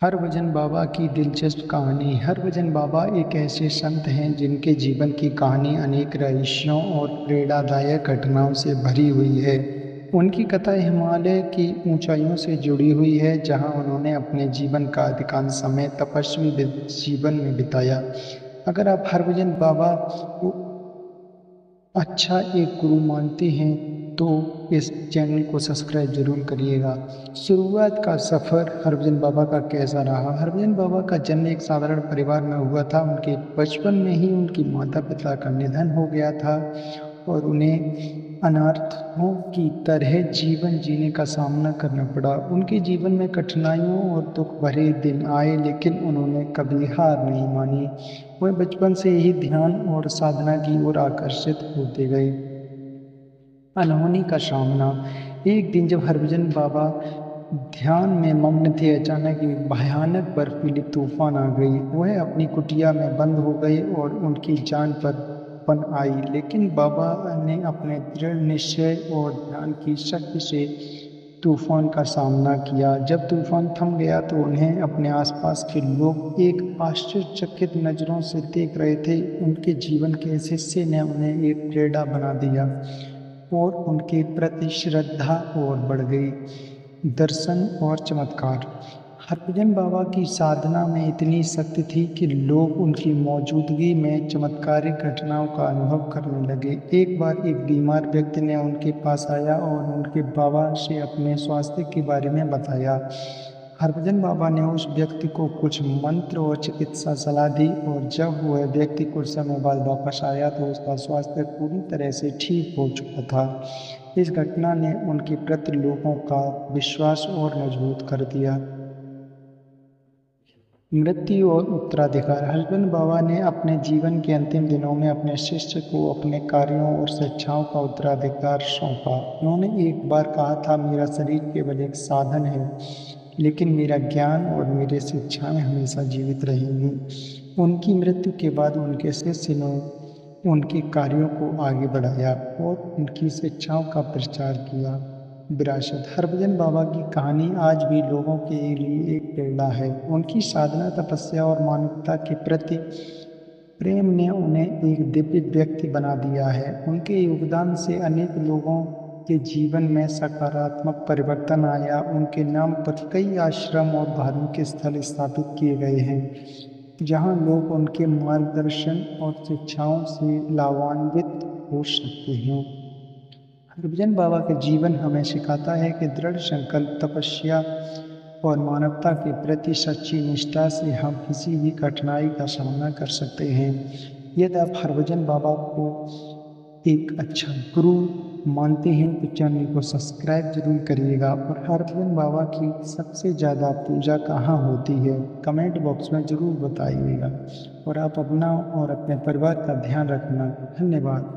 हरभजन बाबा की दिलचस्प कहानी। हरभजन बाबा एक ऐसे संत हैं जिनके जीवन की कहानी अनेक रहस्यों और प्रेरणादायक घटनाओं से भरी हुई है। उनकी कथा हिमालय की ऊंचाइयों से जुड़ी हुई है, जहां उन्होंने अपने जीवन का अधिकांश समय तपस्वी जीवन में बिताया। अगर आप हरभजन बाबा को अच्छा एक गुरु मानते हैं तो इस चैनल को सब्सक्राइब जरूर करिएगा। शुरुआत का सफर हरभजन बाबा का कैसा रहा। हरभजन बाबा का जन्म एक साधारण परिवार में हुआ था। उनके बचपन में ही उनकी माता पिता का निधन हो गया था और उन्हें अनाथों की तरह जीवन जीने का सामना करना पड़ा। उनके जीवन में कठिनाइयों और दुख भरे दिन आए, लेकिन उन्होंने कभी हार नहीं मानी। वह बचपन से ही ध्यान और साधना की ओर आकर्षित होते गए। अनहोनी का सामना। एक दिन जब हरभजन बाबा ध्यान में मग्न थे, अचानक एक भयानक बर्फीली तूफान आ गई। वह अपनी कुटिया में बंद हो गए और उनकी जान पर पन आई, लेकिन बाबा ने अपने दृढ़ निश्चय और ध्यान की शक्ति से तूफान का सामना किया। जब तूफान थम गया तो उन्हें अपने आसपास के लोग एक आश्चर्यचकित नजरों से देख रहे थे। उनके जीवन के इस हिस्से ने उन्हें एक प्रेरणा बना दिया और उनके प्रति श्रद्धा और बढ़ गई। दर्शन और चमत्कार। हरभजन बाबा की साधना में इतनी शक्ति थी कि लोग उनकी मौजूदगी में चमत्कारिक घटनाओं का अनुभव करने लगे। एक बार एक बीमार व्यक्ति ने उनके पास आया और उनके बाबा से अपने स्वास्थ्य के बारे में बताया। हरभजन बाबा ने उस व्यक्ति को कुछ मंत्र और चिकित्सा सलाह दी और जब वह व्यक्ति कुछ समय बाद वापस आया तो उसका स्वास्थ्य पूरी तरह से ठीक हो चुका था। इस घटना ने उनके प्रति लोगों का विश्वास और मजबूत कर दिया। मृत्यु और उत्तराधिकार। हरभजन बाबा ने अपने जीवन के अंतिम दिनों में अपने शिष्य को अपने कार्यों और शिक्षाओं का उत्तराधिकार सौंपा। उन्होंने एक बार कहा था, मेरा शरीर केवल एक साधन है, लेकिन मेरा ज्ञान और मेरी शिक्षाएं हमेशा जीवित रहेंगी। उनकी मृत्यु के बाद उनके शिष्य ने उनके कार्यों को आगे बढ़ाया और उनकी शिक्षाओं का प्रचार किया। विरासत। हरभजन बाबा की कहानी आज भी लोगों के लिए एक प्रेरणा है। उनकी साधना, तपस्या और मानवता के प्रति प्रेम ने उन्हें एक दिव्य व्यक्ति बना दिया है। उनके योगदान से अनेक लोगों के जीवन में सकारात्मक परिवर्तन आया। उनके नाम पर कई आश्रम और धार्मिक स्थल स्थापित किए गए हैं, जहां लोग उनके मार्गदर्शन और शिक्षाओं से लाभान्वित हो सकते हैं। हरभजन बाबा का जीवन हमें सिखाता है कि दृढ़ संकल्प, तपस्या और मानवता के प्रति सच्ची निष्ठा से हम किसी भी कठिनाई का सामना कर सकते हैं। यदि आप हरभजन बाबा को एक अच्छा गुरु मानते हैं तो चैनल को सब्सक्राइब जरूर करिएगा। और हरभजन बाबा की सबसे ज़्यादा पूजा कहाँ होती है, कमेंट बॉक्स में ज़रूर बताइएगा। और आप अपना और अपने परिवार का ध्यान रखना। धन्यवाद।